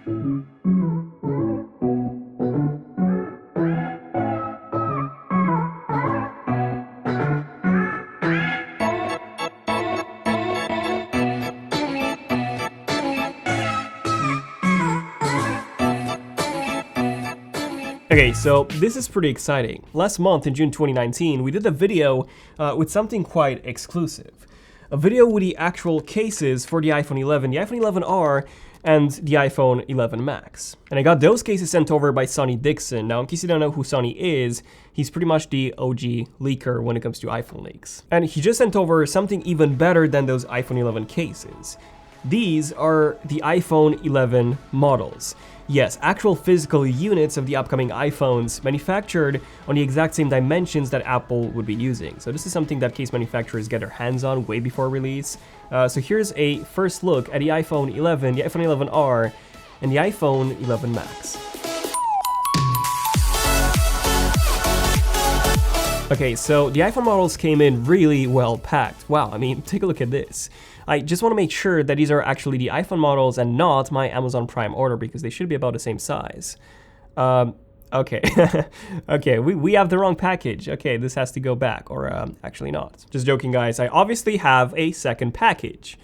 Okay, so this is pretty exciting. Last month in June 2019, we did a video with something quite exclusive. A video with the actual cases for the iPhone 11, the iPhone 11R, and the iPhone 11 Max. And I got those cases sent over by Sonny Dickson. Now, in case you don't know who Sonny is, he's pretty much the OG leaker when it comes to iPhone leaks. And he just sent over something even better than those iPhone 11 cases. These are the iPhone 11 models. Yes, actual physical units of the upcoming iPhones manufactured on the exact same dimensions that Apple would be using. So this is something that case manufacturers get their hands on way before release. So here's a first look at the iPhone 11, the iPhone 11R, and the iPhone 11 Max. Okay, so the iPhone models came in really well packed. Wow, I mean, take a look at this. I just want to make sure that these are actually the iPhone models and not my Amazon Prime order because they should be about the same size. Okay, okay, we have the wrong package. Okay, this has to go back, or actually not. Just joking, guys. I obviously have a second package.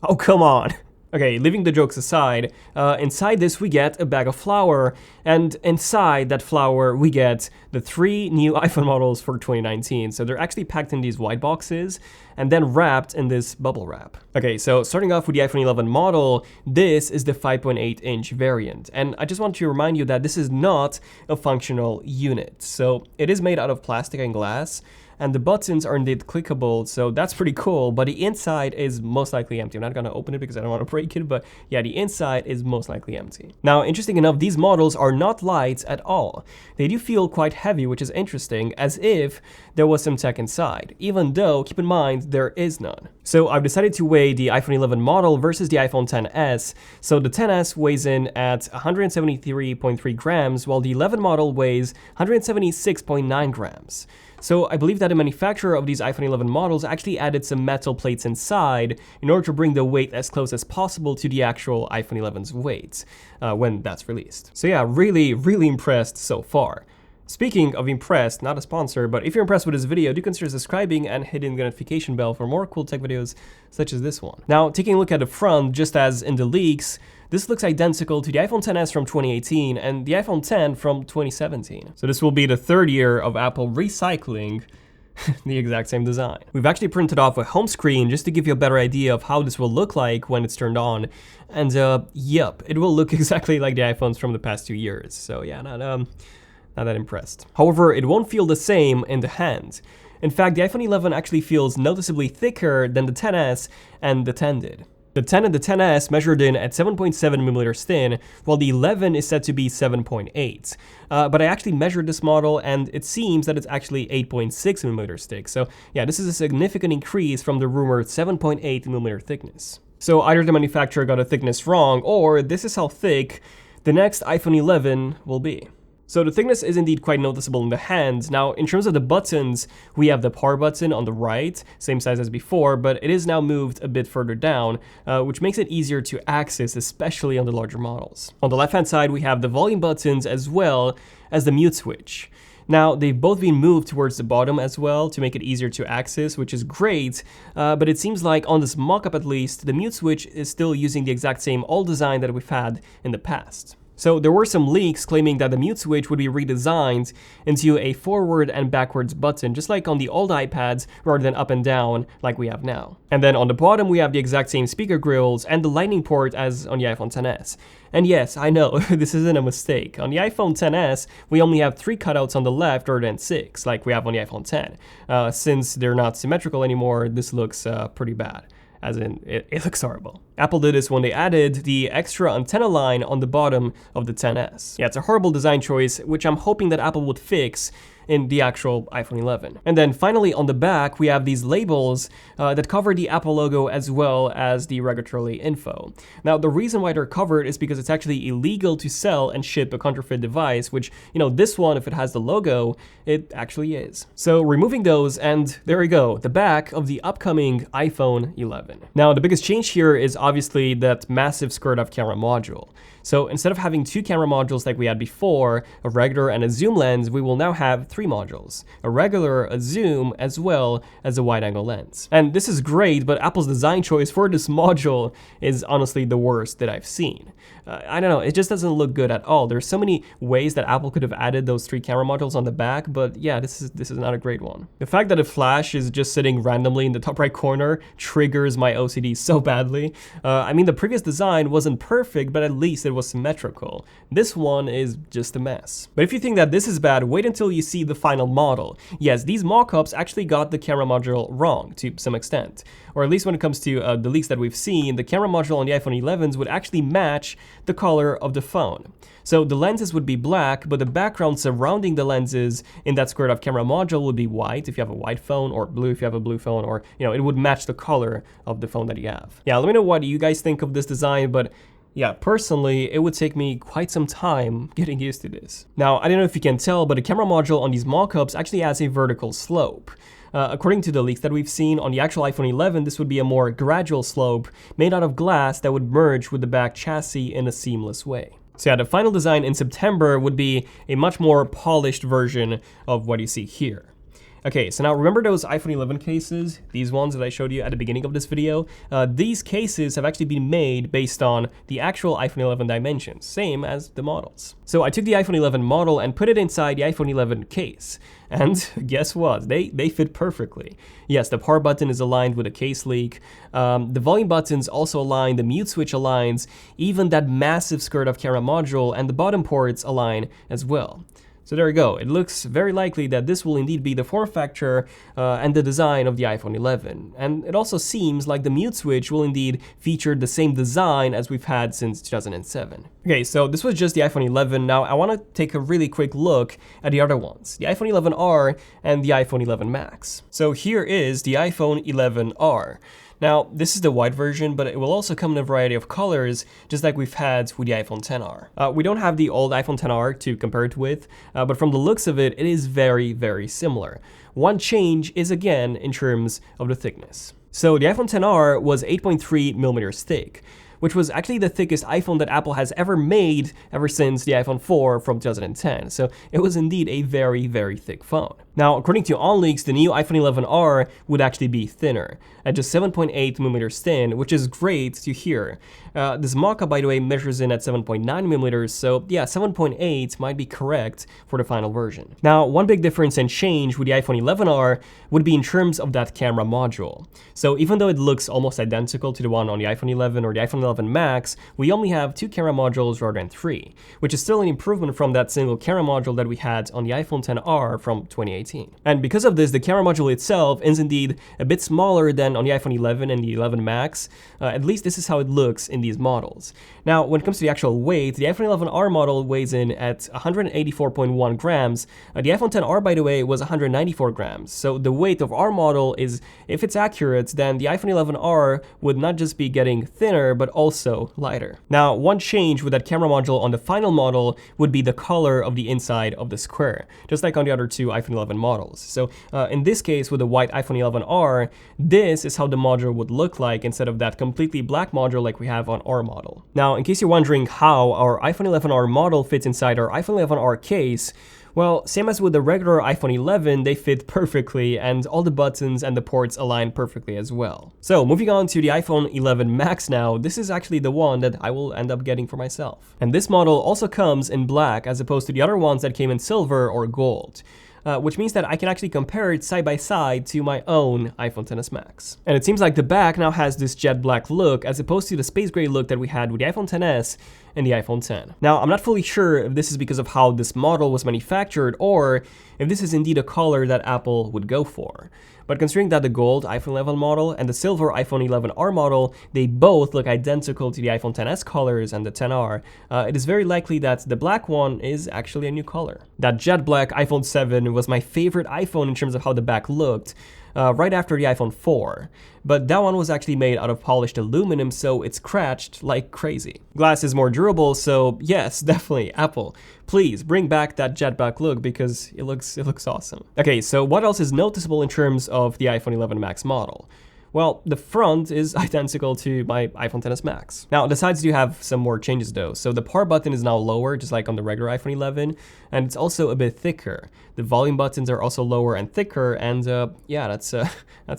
Oh, come on. Okay, leaving the jokes aside, inside this we get a bag of flour, and inside that flour we get the 3 new iPhone models for 2019. So they're actually packed in these white boxes and then wrapped in this bubble wrap. Okay, so starting off with the iPhone 11 model, this is the 5.8-inch variant. And I just want to remind you that this is not a functional unit. So it is made out of plastic and glass, and the buttons are indeed clickable, so that's pretty cool, but the inside is most likely empty. I'm not gonna open it because I don't want to break it, but yeah, the inside is most likely empty. Now, interesting enough, these models are not light at all. They do feel quite heavy, which is interesting, as if there was some tech inside, even though, keep in mind, there is none. So I've decided to weigh the iPhone 11 model versus the iPhone XS. So the XS weighs in at 173.3 grams, while the 11 model weighs 176.9 grams. So I believe that the manufacturer of these iPhone 11 models actually added some metal plates inside in order to bring the weight as close as possible to the actual iPhone 11's weight when that's released. So yeah, really impressed so far. Speaking of impressed, not a sponsor, but if you're impressed with this video, do consider subscribing and hitting the notification bell for more cool tech videos such as this one. Now, taking a look at the front, just as in the leaks, this looks identical to the iPhone XS from 2018 and the iPhone X from 2017. So this will be the 3rd year of Apple recycling the exact same design. We've actually printed off a home screen just to give you a better idea of how this will look like when it's turned on. And yep, it will look exactly like the iPhones from the past 2 years. So yeah, not that impressed. However, it won't feel the same in the hand. In fact, the iPhone 11 actually feels noticeably thicker than the XS and the X did. The 10 and the XS measured in at 7.7mm thin, while the 11 is said to be 7.8. But I actually measured this model, and it seems that it's actually 8.6mm thick. So yeah, this is a significant increase from the rumored 7.8mm thickness. So either the manufacturer got a thickness wrong, or this is how thick the next iPhone 11 will be. So the thickness is indeed quite noticeable in the hand. Now, in terms of the buttons, we have the power button on the right, same size as before, but it is now moved a bit further down, which makes it easier to access, especially on the larger models. On the left-hand side, we have the volume buttons as well as the mute switch. Now, they've both been moved towards the bottom as well to make it easier to access, which is great, but it seems like on this mockup at least, the mute switch is still using the exact same old design that we've had in the past. So there were some leaks claiming that the mute switch would be redesigned into a forward and backwards button, just like on the old iPads, rather than up and down like we have now. And then on the bottom we have the exact same speaker grills and the lightning port as on the iPhone XS. And yes, I know, this isn't a mistake. On the iPhone XS, we only have 3 cutouts on the left rather than 6, like we have on the iPhone X. Since they're not symmetrical anymore, this looks pretty bad. As in, it looks horrible. Apple did this when they added the extra antenna line on the bottom of the XS. Yeah, it's a horrible design choice, which I'm hoping that Apple would fix in the actual iPhone 11. And then finally on the back, we have these labels that cover the Apple logo as well as the regulatory info. Now, the reason why they're covered is because it's actually illegal to sell and ship a counterfeit device, which, you know, this one, if it has the logo, it actually is. So removing those, and there we go, the back of the upcoming iPhone 11. Now, the biggest change here is obviously that massive skirt-off camera module. So instead of having two camera modules like we had before, a regular and a zoom lens, we will now have three modules, a regular, a zoom, as well as a wide-angle lens. And this is great, but Apple's design choice for this module is honestly the worst that I've seen. I don't know, it just doesn't look good at all. There's so many ways that Apple could have added those three camera modules on the back, but yeah, this is not a great one. The fact that a flash is just sitting randomly in the top right corner triggers my OCD so badly. I mean, the previous design wasn't perfect, but at least it was symmetrical. This one is just a mess. But if you think that this is bad, wait until you see the final model. Yes, these mock-ups actually got the camera module wrong to some extent. Or at least when it comes to the leaks that we've seen, the camera module on the iPhone 11s would actually match the color of the phone. So the lenses would be black, but the background surrounding the lenses in that skirt-off camera module would be white if you have a white phone, or blue if you have a blue phone, or, you know, it would match the color of the phone that you have. Yeah, let me know what you guys think of this design, but yeah, personally, it would take me quite some time getting used to this. Now, I don't know if you can tell, but the camera module on these mock-ups actually has a vertical slope. According to the leaks that we've seen on the actual iPhone 11, this would be a more gradual slope made out of glass that would merge with the back chassis in a seamless way. So yeah, the final design in September would be a much more polished version of what you see here. Okay, so now remember those iPhone 11 cases, these ones that I showed you at the beginning of this video? These cases have actually been made based on the actual iPhone 11 dimensions, same as the models. So I took the iPhone 11 model and put it inside the iPhone 11 case. And guess what? They fit perfectly. Yes, the power button is aligned with a case leak. The volume buttons also align, the mute switch aligns, even that massive skirt-off camera module and the bottom ports align as well. So there we go. It looks very likely that this will indeed be the form factor and the design of the iPhone 11. And it also seems like the mute switch will indeed feature the same design as we've had since 2007. Okay, so this was just the iPhone 11. Now I want to take a really quick look at the other ones, the iPhone 11R and the iPhone 11 Max. So here is the iPhone 11R. Now, this is the white version, but it will also come in a variety of colors, just like we've had with the iPhone XR. We don't have the old iPhone XR to compare it with, but from the looks of it, it is very, very similar. One change is again in terms of the thickness. So the iPhone XR was 8.3 millimeters thick, which was actually the thickest iPhone that Apple has ever made ever since the iPhone 4 from 2010. So it was indeed a very, very thick phone. Now, according to OnLeaks, the new iPhone 11R would actually be thinner, at just 7.8 millimeters thin, which is great to hear. This mock-up, by the way, measures in at 7.9 millimeters, so yeah, 7.8 might be correct for the final version. Now, one big difference and change with the iPhone 11R would be in terms of that camera module. So even though it looks almost identical to the one on the iPhone 11 or the iPhone 11 Max, we only have two camera modules rather than three, which is still an improvement from that single camera module that we had on the iPhone XR from 2018. And because of this, the camera module itself is indeed a bit smaller than on the iPhone 11 and the 11 Max. At least this is how it looks in these models. Now, when it comes to the actual weight, the iPhone 11R model weighs in at 184.1 grams. The iPhone XR, by the way, was 194 grams. So the weight of our model is, if it's accurate, then the iPhone 11R would not just be getting thinner, but also lighter. Now, one change with that camera module on the final model would be the color of the inside of the square, just like on the other two iPhone 11 models. So in this case, with the white iPhone 11R, this is how the module would look like instead of that completely black module like we have on our model. Now, in case you're wondering how our iPhone 11R model fits inside our iPhone 11R case, well, same as with the regular iPhone 11, they fit perfectly and all the buttons and the ports align perfectly as well. So moving on to the iPhone 11 Max now, this is actually the one that I will end up getting for myself. And this model also comes in black as opposed to the other ones that came in silver or gold. Which means that I can actually compare it side by side to my own iPhone XS Max. And it seems like the back now has this jet black look as opposed to the space gray look that we had with the iPhone XS and the iPhone X. Now, I'm not fully sure if this is because of how this model was manufactured or if this is indeed a color that Apple would go for. But considering that the gold iPhone 11 model and the silver iPhone 11R model, they both look identical to the iPhone XS colors and the XR, it is very likely that the black one is actually a new color. That jet black iPhone 7 was my favorite iPhone in terms of how the back looked, right after the iPhone 4. But that one was actually made out of polished aluminum, so it scratched like crazy. Glass is more durable, so yes, definitely, Apple, please bring back that jet black look because it looks awesome. Okay, so what else is noticeable in terms of the iPhone 11 Max model? Well, the front is identical to my iPhone XS Max. Now, the sides do have some more changes though. So the power button is now lower, just like on the regular iPhone 11, and it's also a bit thicker. The volume buttons are also lower and thicker, and yeah, that's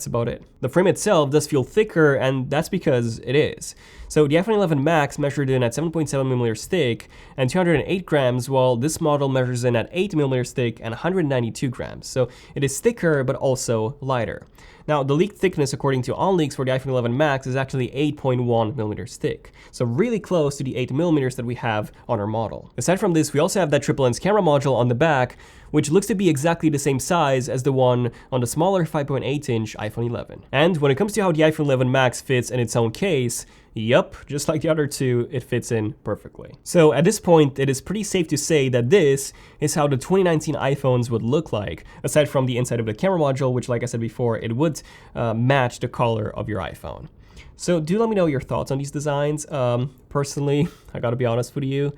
about it. The frame itself does feel thicker, and that's because it is. So the iPhone 11 Max measured in at 7.7mm thick and 208 grams, while this model measures in at 8mm thick and 192 grams. So it is thicker, but also lighter. Now, the leaked thickness according to OnLeaks for the iPhone 11 Max is actually 8.1mm thick, so really close to the 8mm that we have on our model. Aside from this, we also have that triple lens camera module on the back, which looks to be exactly the same size as the one on the smaller 5.8-inch iPhone 11. And when it comes to how the iPhone 11 Max fits in its own case, yup, just like the other two, it fits in perfectly. So at this point, it is pretty safe to say that this is how the 2019 iPhones would look like, aside from the inside of the camera module, which, like I said before, it would match the color of your iPhone. So do let me know your thoughts on these designs. Personally, I gotta be honest with you,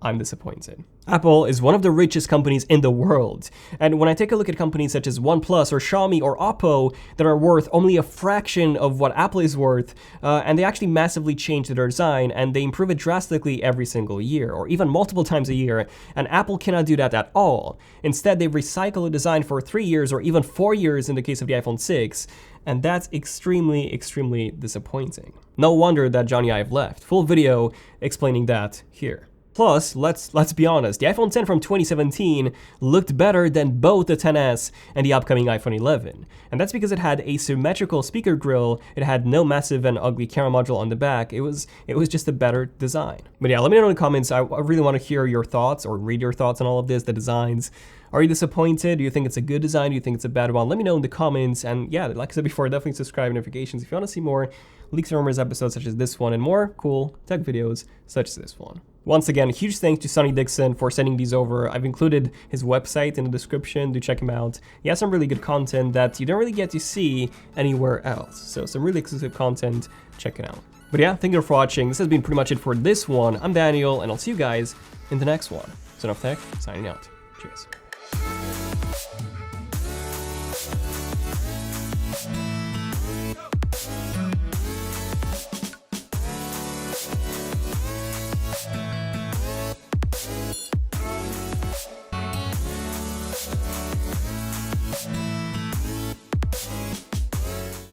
I'm disappointed. Apple is one of the richest companies in the world, and when I take a look at companies such as OnePlus or Xiaomi or Oppo that are worth only a fraction of what Apple is worth, and they actually massively change their design and they improve it drastically every single year, or even multiple times a year, and Apple cannot do that at all. Instead, they recycle a design for 3 years or even 4 years in the case of the iPhone 6, and that's extremely, extremely disappointing. No wonder that Johnny Ive left. Full video explaining that here. Plus, let's be honest, the iPhone X from 2017 looked better than both the XS and the upcoming iPhone 11. And that's because it had a symmetrical speaker grille, it had no massive and ugly camera module on the back, it was just a better design. But yeah, let me know in the comments, I really want to hear your thoughts or read your thoughts on all of this, the designs. Are you disappointed? Do you think it's a good design? Do you think it's a bad one? Let me know in the comments. And yeah, like I said before, definitely subscribe and notifications if you want to see more Leaks and Rumors episodes such as this one and more cool tech videos such as this one. Once again, huge thanks to Sonny Dickson for sending these over. I've included his website in the description, do check him out. He has some really good content that you don't really get to see anywhere else. So some really exclusive content, check it out. But yeah, thank you for watching. This has been pretty much it for this one. I'm Daniel, and I'll see you guys in the next one. ZONEofTECH, signing out. Cheers.